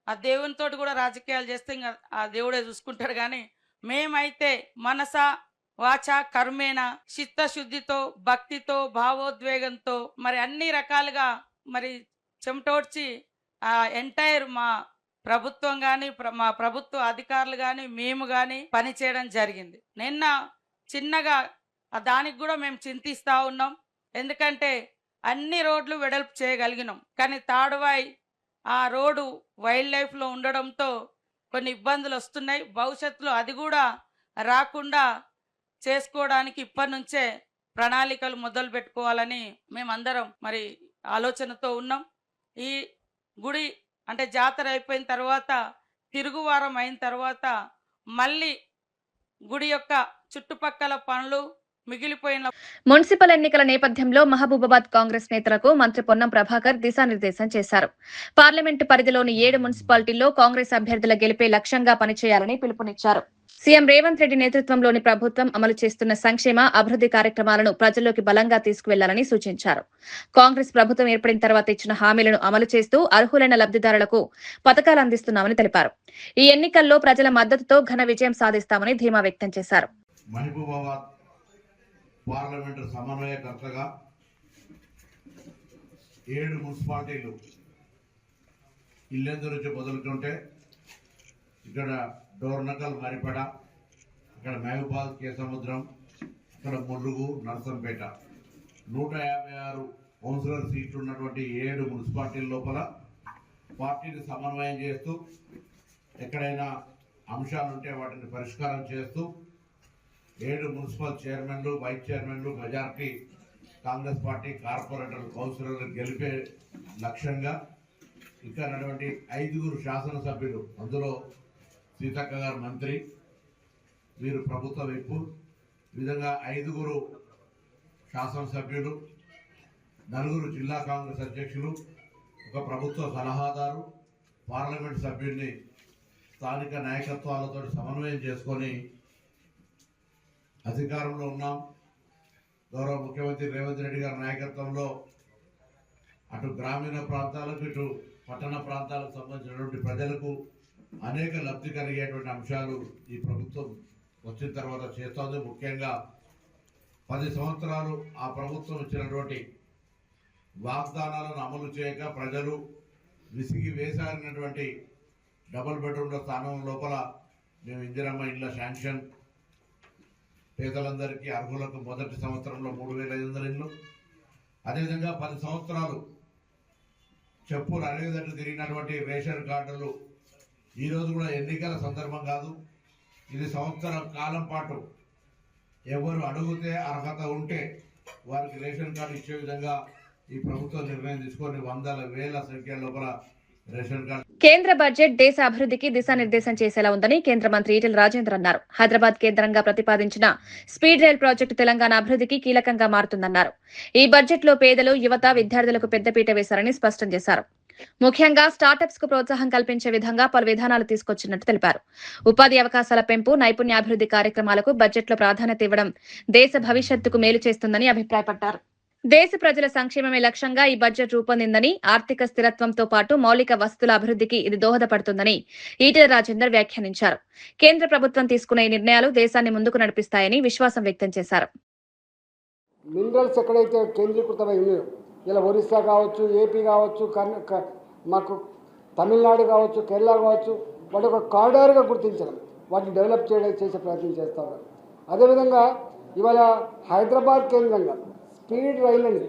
ఆ దేవునితోటి కూడా రాజకీయాలు చేస్తే ఇంకా ఆ దేవుడే చూసుకుంటాడు. కానీ మేమైతే మనస వాచ కర్మేణ చిత్తశుద్ధితో భక్తితో భావోద్వేగంతో మరి అన్ని రకాలుగా మరి చెమటోడ్చి ఆ ఎంటైర్ మా ప్రభుత్వం కానీ మా ప్రభుత్వ అధికారులు కానీ మేము కానీ పనిచేయడం జరిగింది. నిన్న చిన్నగా దానికి కూడా మేము చింతిస్తూ ఉన్నాం. ఎందుకంటే అన్ని రోడ్లు వెడల్పు చేయగలిగినాం, కానీ తాడువాయి ఆ రోడ్డు వైల్డ్ లైఫ్లో ఉండడంతో కొన్ని ఇబ్బందులు వస్తున్నాయి. భవిష్యత్తులో అది కూడా రాకుండా చేసుకోవడానికి ఇప్పటి నుంచే ప్రణాళికలు మొదలు పెట్టుకోవాలని మేమందరం మరి ఆలోచనతో ఉన్నాం. ఈ గుడి అంటే జాతర అయిపోయిన తర్వాత తిరుగువారం అయిన తర్వాత మళ్ళీ గుడి యొక్క చుట్టుపక్కల పనులు మిగిలిపోయిన మున్సిపల్ ఎన్నికల నేపథ్యంలో మహబూబాబాద్ కాంగ్రెస్ నేతలకు మంత్రి పొన్నం ప్రభాకర్ దిశానిర్దేశం చేశారు. పార్లమెంటు పరిధిలోని 7 మున్సిపాలిటీల్లో కాంగ్రెస్ అభ్యర్థుల గెలిపే లక్ష్యంగా పనిచేయాలని పిలుపునిచ్చారు. సీఎం రేవంత్ రెడ్డి నేతృత్వంలోని ప్రభుత్వం అమలు చేస్తున్న సంక్షేమ అభివృద్ధి కార్యక్రమాలను ప్రజల్లోకి బలంగా తీసుకువెళ్లాలని సూచించారు. కాంగ్రెస్ ప్రభుత్వం ఏర్పడిన తర్వాత ఇచ్చిన హామీలను అమలు చేస్తూ అర్హులైన లబ్దిదారులకు పథకాలు అందిస్తున్నామని తెలిపారు. ఈ ఎన్నికల్లో ప్రజల మద్దతుతో ఘన విజయం సాధిస్తామని ధీమా వ్యక్తం చేశారు. మహబూబాబాద్ పార్లమెంటు సమన్వయకర్తగా 7 మున్సిపాలిటీలు ఇల్లెందు నుంచి మొదలుకుంటే ఇక్కడ డోర్నకల్ మరిపడ, ఇక్కడ మహబూబాద్ కేసముద్రం, ఇక్కడ ములుగు నర్సంపేట 156 కౌన్సిలర్ సీట్లు ఉన్నటువంటి 7 మున్సిపాలిటీల లోపల పార్టీని సమన్వయం చేస్తూ ఎక్కడైనా అంశాలుంటే వాటిని పరిష్కారం చేస్తూ 7 మున్సిపల్ చైర్మన్లు, వైస్ చైర్మన్లు మెజార్టీ కాంగ్రెస్ పార్టీ కార్పొరేటర్ కౌన్సిలర్లు గెలిపే లక్ష్యంగా ఇక్కడ ఉన్నటువంటి 5 శాసనసభ్యులు, అందులో సీతక్క గారు మంత్రి, వీరు ప్రభుత్వ విప్పు, ఈ విధంగా 5 శాసనసభ్యులు, 4 జిల్లా కాంగ్రెస్ అధ్యక్షులు, ఒక ప్రభుత్వ సలహాదారు, పార్లమెంట్ సభ్యుల్ని స్థానిక నాయకత్వాలతో సమన్వయం చేసుకొని అధికారంలో ఉన్నాం. గౌరవ ముఖ్యమంత్రి రేవంత్ రెడ్డి గారి నాయకత్వంలో అటు గ్రామీణ ప్రాంతాలకు ఇటు పట్టణ ప్రాంతాలకు సంబంధించినటువంటి ప్రజలకు అనేక లబ్ధి కలిగేటువంటి అంశాలు ఈ ప్రభుత్వం వచ్చిన తర్వాత చేస్తోంది. ముఖ్యంగా 10 సంవత్సరాలు ఆ ప్రభుత్వం ఇచ్చినటువంటి వాగ్దానాలను అమలు చేయక ప్రజలు విసిగి వేసారినటువంటి డబుల్ బెడ్రూమ్ల స్థానం లోపల మేము ఇందిరమ్మ ఇళ్ల శాంక్షన్, పేదలందరికీ అర్హులకు మొదటి సంవత్సరంలో 3,500 ఇళ్ళు, అదేవిధంగా 10 సంవత్సరాలు చెప్పులు అడిగేటట్టు తిరిగినటువంటి రేషన్ కార్డులు ఈరోజు కూడా ఎన్నికల సందర్భం కాదు, ఇది సంవత్సరం కాలం పాటు ఎవరు అడిగితే అర్హత ఉంటే వారికి రేషన్ కార్డు ఇచ్చే విధంగా ఈ ప్రభుత్వం నిర్ణయం తీసుకొని 100,000 సంఖ్య లోపల రేషన్ కార్డు. కేంద్ర బడ్జెట్ దేశ అభివృద్ధికి దిశానిర్దేశం చేసేలా ఉందని కేంద్ర మంత్రి ఈటెల రాజేందర్ అన్నారు. హైదరాబాద్ కేంద్రంగా ప్రతిపాదించిన స్పీడ్ రైల్ ప్రాజెక్టు తెలంగాణ అభివృద్ధికి కీలకంగా మారుతుందన్నారు. ఈ బడ్జెట్ లో పేదలు, యువత, విద్యార్థులకు పెద్దపీట వేశారని స్పష్టం చేశారు. ముఖ్యంగా స్టార్టప్స్ కు ప్రోత్సాహం కల్పించే విధంగా పలు విధానాలు తీసుకొచ్చినట్టు తెలిపారు. ఉపాధి అవకాశాల పెంపు, నైపుణ్యాభివృద్ధి కార్యక్రమాలకు బడ్జెట్లో ప్రాధాన్యత ఇవ్వడం దేశ భవిష్యత్తుకు మేలు చేస్తుందని అభిప్రాయపడ్డారు. దేశ ప్రజల సంక్షేమమే లక్ష్యంగా ఈ బడ్జెట్ రూపొందిందని, ఆర్థిక స్థిరత్వంతో పాటు మౌలిక వసతుల అభివృద్ధికి ఇది దోహదపడుతుందని ఈటెల రాజేందర్ వ్యాఖ్యానించారు. కేంద్ర ప్రభుత్వం తీసుకున్న ఈ నిర్ణయాలు దేశాన్ని ముందుకు నడిపిస్తాయని విశ్వాసం వ్యక్తం చేశారు. మినరల్స్ ఎక్కడైతే కేంద్రీకృతమై ఉన్నాయో, ఇలా ఒరిస్సా కావచ్చు, ఏపీ కావచ్చు, మాకు తమిళనాడు కావచ్చు, కేరళ కావచ్చు, వాటి ఒక కారిడార్గా గుర్తించడం, వాటిని డెవలప్ చేసే ప్రయత్నం చేస్తూ ఉన్నారు. అదేవిధంగా ఇవాళ హైదరాబాద్ కేంద్రంగా స్పీడ్ రైళ్ళని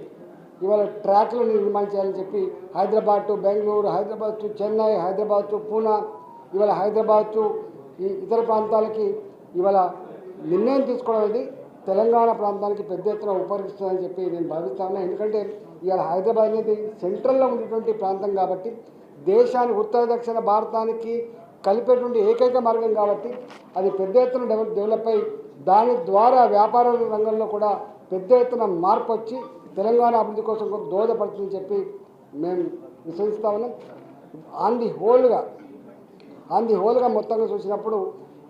ఇవాళ ట్రాక్లను నిర్మాణం చేయాలని చెప్పి Hyderabad to Bengaluru, Hyderabad to Chennai, Hyderabad to Poona, ఇవాళ హైదరాబాద్ టు ఈ ఇతర ప్రాంతాలకి ఇవాళ నిర్ణయం తీసుకోవడం అనేది తెలంగాణ ప్రాంతానికి పెద్ద ఎత్తున ఉపకరిస్తుందని చెప్పి నేను భావిస్తాను. ఎందుకంటే ఇవాళ హైదరాబాద్ అనేది సెంట్రల్లో ఉండేటువంటి ప్రాంతం కాబట్టి, దేశానికి ఉత్తర దక్షిణ భారతానికి కలిపేటువంటి ఏకైక మార్గం కాబట్టి అది పెద్ద ఎత్తున డెవలప్ అయ్యి దాని ద్వారా వ్యాపార రంగంలో కూడా పెద్ద ఎత్తున మార్పు వచ్చి తెలంగాణ అభివృద్ధి కోసం దోహదపడుతుందని చెప్పి మేము విశ్వసిస్తా ఉన్నాం. ఆన్ ది హోల్గా మొత్తంగా చూసినప్పుడు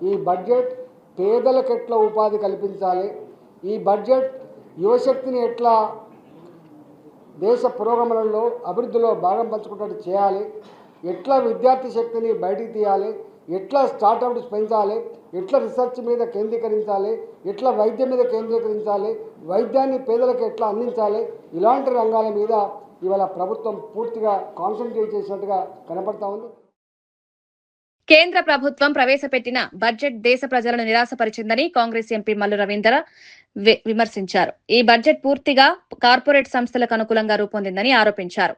ఈ బడ్జెట్ పేదలకు ఎట్లా ఉపాధి కల్పించాలి, ఈ బడ్జెట్ యువశక్తిని ఎట్లా దేశ పురోగమనంలో అభివృద్ధిలో భాగం పంచుకున్నట్టు చేయాలి, ఎట్లా విద్యార్థి శక్తిని బయటికి తీయాలి, ఎట్లా స్టార్టప్స్ పెంచాలి, ఎట్లా రీసెర్చ్ మీద కేంద్రీకరించాలి, ఎట్లా వైద్యం మీద కేంద్రీకరించాలి, వైద్యాన్ని పేదలకు ఎట్లా అందించాలి, ఇలాంటి రంగాల మీద ఇవాళ ప్రభుత్వం పూర్తిగా కాన్సన్ట్రేట్ చేసినట్టుగా కనపడతా ఉంది. కేంద్ర ప్రభుత్వం ప్రవేశపెట్టిన బడ్జెట్ దేశ ప్రజలను నిరాశపరిచిందని కాంగ్రెస్ ఎంపీ మల్లు రవీందర్ విమర్శించారు. ఈ బడ్జెట్ పూర్తిగా కార్పొరేట్ సంస్థలకు అనుకూలంగా రూపొందిందని ఆరోపించారు.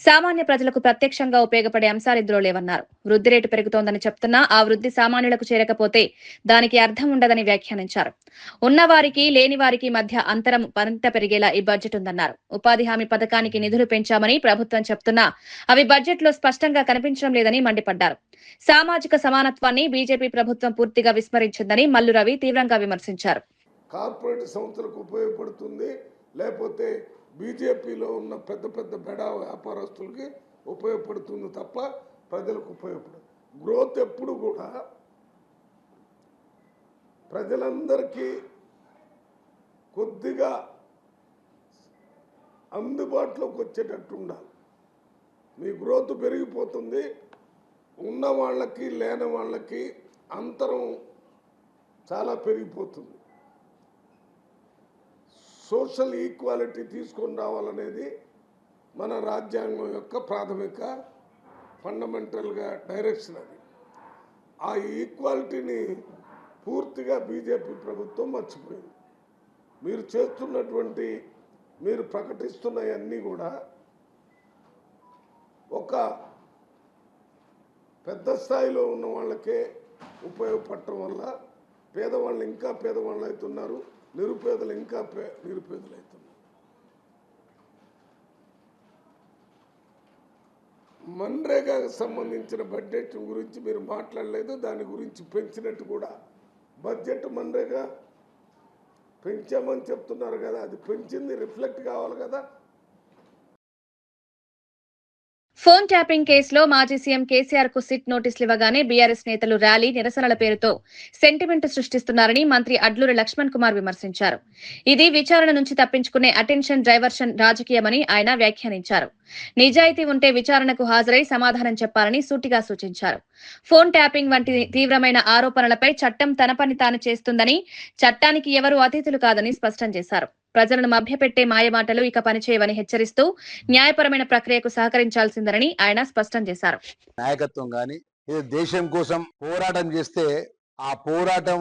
సామాన్య ప్రజలకు ప్రత్యక్షంగా ఉపయోగపడే అంశాలు ఇందులో లేవన్నారు. వృద్ధి రేటు పెరుగుతోందని చెప్తున్నా ఆ వృద్ధి సామాన్యులకు చేరకపోతే దానికి అర్థం ఉండదని వ్యాఖ్యానించారు. ఉన్నవారికి లేని వారికి మధ్య అంతరం మరింత పెరిగేలా ఈ బడ్జెట్ ఉందన్నారు. ఉపాధి హామీ పథకానికి నిధులు పెంచామని ప్రభుత్వం చెప్తున్నా అవి బడ్జెట్లో స్పష్టంగా కనిపించడం లేదని మండిపడ్డారు. సామాజిక సమానత్వాన్ని బీజేపీ ప్రభుత్వం పూర్తిగా విస్మరించిందని మల్లు రవి తీవ్రంగా విమర్శించారు. కార్పొరేట్ సంస్థలకు ఉపయోగపడుతుంది, లేకపోతే బీజేపీలో ఉన్న పెద్ద పెద్ద బెడా వ్యాపారస్తులకి ఉపయోగపడుతుంది తప్ప ప్రజలకు ఉపయోగపడదు. గ్రోత్ ఎప్పుడు కూడా ప్రజలందరికీ కొద్దిగా అందుబాటులోకి వచ్చేటట్టు ఉండాలి. మీ గ్రోత్ పెరిగిపోతుంది, ఉన్న వాళ్ళకి లేని వాళ్ళకి అంతరం చాలా పెరిగిపోతుంది. సోషల్ ఈక్వాలిటీ తీసుకొని రావాలనేది మన రాజ్యాంగం యొక్క ప్రాథమిక ఫండమెంటల్గా డైరెక్షన్. అది ఆ ఈక్వాలిటీని పూర్తిగా బీజేపీ ప్రభుత్వం మర్చిపోయింది. మీరు చేస్తున్నటువంటి, మీరు ప్రకటిస్తున్నవన్నీ కూడా ఒక పెద్ద స్థాయిలో ఉన్న వాళ్ళకే ఉపయోగపడటం వల్ల పేదవాళ్ళు ఇంకా పేదవాళ్ళు అవుతున్నారు, నిరుపేదలు ఇంకా నిరుపేదలు అవుతున్నారు. మన్రేగాకు సంబంధించిన బడ్జెట్ గురించి మీరు మాట్లాడలేదు, దాని గురించి పెంచినట్టు కూడా బడ్జెట్ మన్రేగా పెంచామని చెప్తున్నారు కదా, అది పెంచింది రిఫ్లెక్ట్ కావాలి కదా. ఫోన్ ట్యాపింగ్ కేసులో మాజీ సీఎం కేసీఆర్ కు సిట్ నోటీసులు ఇవ్వగానే బీఆర్ఎస్ నేతలు ర్యాలీ, నిరసనల పేరుతో సెంటిమెంట్ సృష్టిస్తున్నారని మంత్రి అడ్లూరి లక్ష్మణ్ కుమార్ విమర్శించారు. ఇది విచారణ నుంచి తప్పించుకునే అటెన్షన్ డైవర్షన్ రాజకీయమని ఆయన వ్యాఖ్యానించారు. నిజాయితీ ఉంటే విచారణకు హాజరై సమాధానం చెప్పాలని సూటిగా సూచించారు. ఫోన్ ట్యాపింగ్ వంటి తీవ్రమైన ఆరోపణలపై చట్టం తన పని తాను చేస్తుందని, చట్టానికి ఎవరూ అతీతులు కాదని స్పష్టం చేశారు. ప్రజలను మభ్యపెట్టే మాయమాటలు ఇక పనిచేయవని హెచ్చరిస్తూ న్యాయపరమైన ప్రక్రియకు సహకరించాల్సిందని ఆయన స్పష్టం చేశారు. నాయకత్వం గాని దేశం కోసం పోరాటం చేస్తే ఆ పోరాటం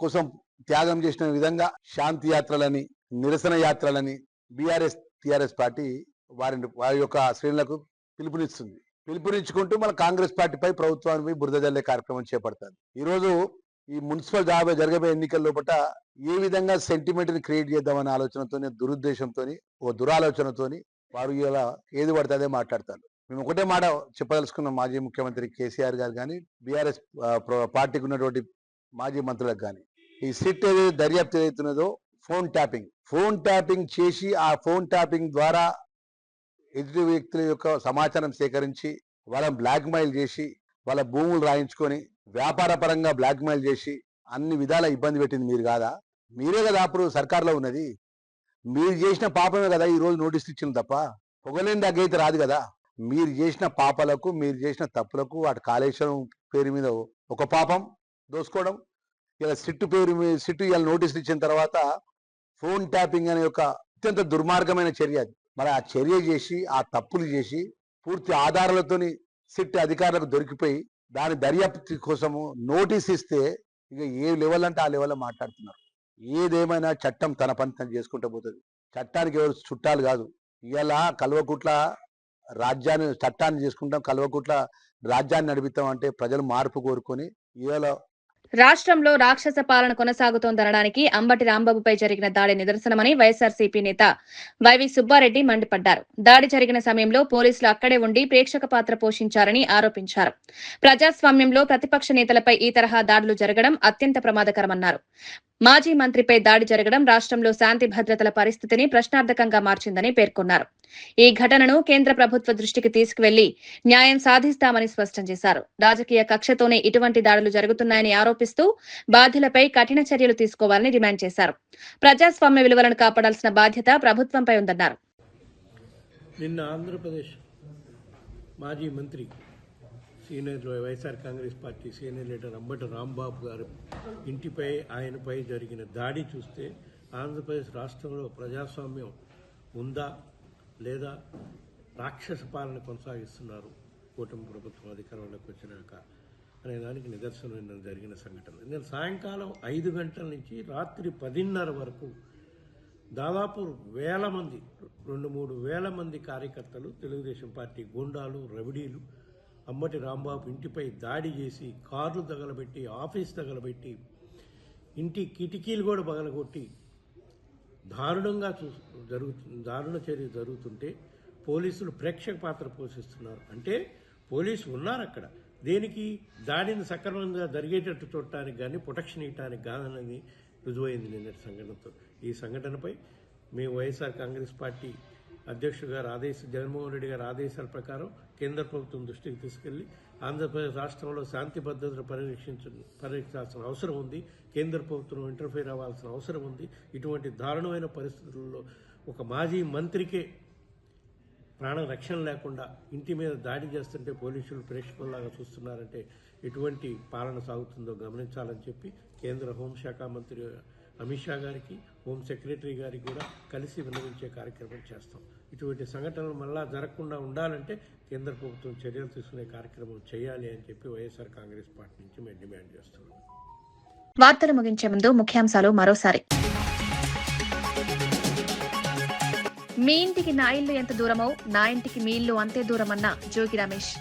కోసం త్యాగం చేసిన విధంగా శాంతి యాత్రలని, నిరసన యాత్రలని టిఆర్ఎస్ పార్టీ వారి యొక్క శ్రేణులకు పిలుపునిచ్చుకుంటూ మన కాంగ్రెస్ పార్టీపై ప్రభుత్వానికి బురద జల్లే కార్యక్రమం చేపడతారు. ఈరోజు ఈ మున్సిపల్ జరగబోయే ఎన్నికల లోపల ఏ విధంగా సెంటిమెంట్ ని క్రియేట్ చేద్దామనే ఆలోచనతోని, దురుద్దేశంతోని, ఓ దురాలోచనతోని వారు ఇలా ఏది పడితే అదే మాట్లాడతారు. మేము ఒకటే మాట చెప్పదలుచుకున్నాం మాజీ ముఖ్యమంత్రి కేసీఆర్ గారు కానీ, బీఆర్ఎస్ పార్టీకి ఉన్నటువంటి మాజీ మంత్రులకు కానీ, ఈ సిట్ ఏదైతే దర్యాప్తు ఏదైతున్నదో ఫోన్ ట్యాపింగ్ చేసి ఆ ఫోన్ ట్యాపింగ్ ద్వారా ఎదుటి వ్యక్తుల యొక్క సమాచారం సేకరించి వాళ్ళని బ్లాక్మెయిల్ చేసి వాళ్ళ భూములు రాయించుకొని వ్యాపార పరంగా బ్లాక్మెయిల్ చేసి అన్ని విధాల ఇబ్బంది పెట్టింది మీరు కాదా? మీరే కదా అప్పుడు సర్కార్లో ఉన్నది. మీరు చేసిన పాపమే కదా ఈ రోజు నోటీసులు ఇచ్చింది తప్ప పొగలేని దగ్గరైతే రాదు కదా. మీరు చేసిన పాపాలకు, మీరు చేసిన తప్పులకు, వాటి కాళేశ్వరం పేరు మీద ఒక పాపం దోసుకోవడం, ఇలా సిట్టు ఇలా నోటీసులు ఇచ్చిన తర్వాత ఫోన్ ట్యాపింగ్ అనే ఒక అత్యంత దుర్మార్గమైన చర్య అది. మరి ఆ చర్య చేసి, ఆ తప్పులు చేసి పూర్తి ఆధారాలతోని సిట్ అధికారులకు దొరికిపోయి దాని దర్యాప్తు కోసము నోటీస్ ఇస్తే ఇక ఏ లెవెల్ అంటే ఆ లెవెల్లో మాట్లాడుతున్నారు. ఏదేమైనా చట్టం తన పని తను చేసుకుంటూ పోతుంది. చట్టానికి ఎవరు చుట్టాలు కాదు. ఇలా కల్వకుట్ల చట్టాన్ని చేసుకుంటాం, కల్వకుట్ల రాజ్యాన్ని నడిపిస్తాం అంటే ప్రజలు మార్పు కోరుకొని ఇవాళ రాష్ట్రంలో రాక్షస పాలన కొనసాగుతోందనడానికి అంబటి రాంబాబుపై జరిగిన దాడి నిదర్శనమని వైఎస్ఆర్సీపీ నేత వైవి సుబ్బారెడ్డి మండిపడ్డారు. దాడి జరిగిన సమయంలో పోలీసులు అక్కడే ఉండి ప్రేక్షక పాత్ర పోషించారని ఆరోపించారు. ప్రజాస్వామ్యంలో ప్రతిపక్ష నేతలపై ఈ తరహా దాడులు జరగడం అత్యంత ప్రమాదకరమన్నారు. మాజీ మంత్రిపై దాడి జరగడం రాష్ట్రంలో శాంతి భద్రతల పరిస్థితిని ప్రశ్నార్థకంగా మార్చిందని పేర్కొన్నారు. ఈ ఘటనను కేంద్ర ప్రభుత్వ దృష్టికి తీసుకువెళ్లి న్యాయం సాధిస్తామని స్పష్టం చేశారు. రాజకీయ కక్షతోనే ఇటువంటి దాడులు జరుగుతున్నాయని ఆరోపిస్తూ బాధ్యులపై కఠిన చర్యలు తీసుకోవాలని డిమాండ్ చేశారు. ప్రజాస్వామ్య విలువలను కాపాడాల్సిన బాధ్యత ప్రభుత్వంపై ఉందన్నారు. నిన్న ఆంధ్రప్రదేశ్ మాజీ మంత్రి senior YSR Congress party senior leader Ambati Rambabu గారు ఇంటిపై ఆయనపై జరిగిన దాడి చూస్తే ఆంధ్రప్రదేశ్ రాష్ట్రంలో ప్రజాస్వామ్యం ఉందా లేదా రాక్షస పాలన కొనసాగిస్తున్నారు కూటమి ప్రభుత్వం అధికారంలోకి వచ్చినాక అనే దానికి నిదర్శనం జరిగిన సంఘటన. నేను సాయంకాలం 5 గంటల నుంచి రాత్రి 10:30 వరకు దాదాపు 1,000 మంది 2-3 వేల మంది కార్యకర్తలు, తెలుగుదేశం పార్టీ గూండాలు, రవిడీలు అంబటి రాంబాబు ఇంటిపై దాడి చేసి కార్లు తగలబెట్టి, ఆఫీస్ తగలబెట్టి, ఇంటి కిటికీలు కూడా పగలగొట్టి దారుణంగా దారుణ చర్య జరుగుతుంటే పోలీసులు ప్రేక్షక పాత్ర పోషిస్తున్నారు. అంటే పోలీసు ఉన్నారు అక్కడ, దేనికి? దాడిని సక్రమంగా జరిగేటట్టు చూడటానికి కానీ ప్రొటెక్షన్ ఇవ్వడానికి కాదన్నది రుజువైంది నిన్నటి సంఘటనతో. ఈ సంఘటనపై మేము వైఎస్ఆర్ కాంగ్రెస్ పార్టీ అధ్యక్షుడు గారు జగన్మోహన్ రెడ్డి గారి ఆదేశాల ప్రకారం కేంద్ర ప్రభుత్వం దృష్టికి తీసుకెళ్లి ఆంధ్రప్రదేశ్ రాష్ట్రంలో శాంతి భద్రతను పరిరక్షించాల్సిన అవసరం ఉంది. కేంద్ర ప్రభుత్వం ఇంటర్ఫీర్ అవ్వాల్సిన అవసరం ఉంది. ఇటువంటి దారుణమైన పరిస్థితుల్లో ఒక మాజీ మంత్రికే ప్రాణ రక్షణ లేకుండా ఇంటి మీద దాడి చేస్తుంటే పోలీసులు ప్రేక్షకుల్లాగా చూస్తున్నారంటే ఎటువంటి పాలన సాగుతుందో గమనించాలని చెప్పి కేంద్ర హోంశాఖ మంత్రి అమిత్ షా గారికి, హోం సెక్రటరీ గారికి కూడా కలిసి విన్నవించే కార్యక్రమం చేస్తాం. ఇటువంటి సంఘటనలు మళ్ళా జరగకుండా ఉండాలంటే కేంద్ర ప్రభుత్వం చర్యలు తీసుకునే కార్యక్రమం చేయాలి అని చెప్పి వైఎస్ఆర్ కాంగ్రెస్ పార్టీ నుంచి మేము డిమాండ్ చేస్తున్నాం. వార్తలు ముగించే ముందు ముఖ్యాంశాలు మరోసారి. మీ ఇంటికి నా ఇల్లు ఎంత దూరమో నా ఇంటికి మీ ఇల్లు అంతే దూరమన్న జోగి రమేష్.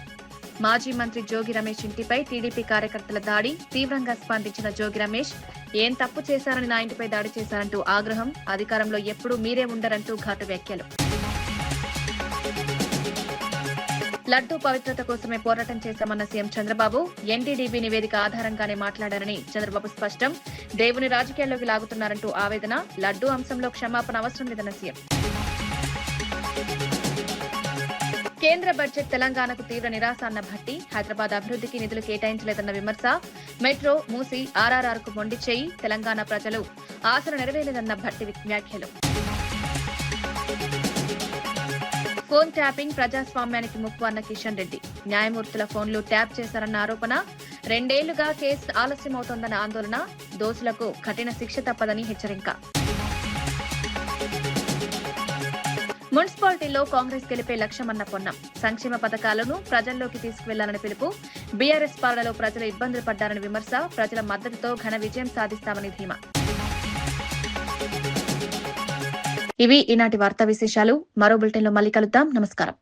మాజీ మంత్రి జోగి రమేష్ ఇంటిపై టీడీపీ కార్యకర్తల దాడి, తీవ్రంగా స్పందించిన జోగి రమేష్ ఏం తప్పు చేశారని నా ఇంటిపై దాడి చేశారంటూ ఆగ్రహం, అధికారంలో ఎప్పుడూ మీరే ఉండరంటూ ఘాటు వ్యాఖ్యలు. లడ్డూ పవిత్రత కోసమే పోరాటం చేశామన్న సీఎం చంద్రబాబు, ఎన్డీడీబీ నివేదిక ఆధారంగానే మాట్లాడారని చంద్రబాబు స్పష్టం. దేవుని రాజకీయాల్లోకి లాగుతున్నారంటూ ఆవేదన, లడ్డూ అంశంలో క్షమాపణ అవసరం లేదన్న సీఎం. కేంద్ర బడ్జెట్ తెలంగాణకు తీవ్ర నిరాశ అన్న భట్టి, హైదరాబాద్ అభివృద్ధికి నిధులు కేటాయించలేదన్న విమర్శ, మెట్రో, మూసి, ఆర్ఆర్ఆర్కు మొండి చేయి, తెలంగాణ ప్రజలు ఆశలు నెరవేరలేదన్న భట్టి వ్యాఖ్యలు. ఫోన్ ట్యాపింగ్ ప్రజాస్వామ్యానికి ముప్పు అన్న కిషన్ రెడ్డి, న్యాయమూర్తుల ఫోన్లు ట్యాప్ చేశారన్న ఆరోపణ, 2 ఏళ్లుగా కేసు ఆలస్యమవుతోందన్న ఆందోళన, దోషులకు కఠిన శిక్ష తప్పదని హెచ్చరిక. మున్సిపాలిటీలో కాంగ్రెస్ గెలిపే లక్ష్యమన్న పొన్నం, సంక్షేమ పథకాలను ప్రజల్లోకి తీసుకువెళ్లాలని పిలుపు, బీఆర్ఎస్ పాలనలో ప్రజలు ఇబ్బందులు పడ్డారని విమర్శ, ప్రజల మద్దతుతో ఘన విజయం సాధిస్తామని ధీమా. ఇవి ఈనాటి వార్తా విశేషాలు. మరో బులెటిన్లో మళ్ళీ కలుద్దాం. నమస్కారం.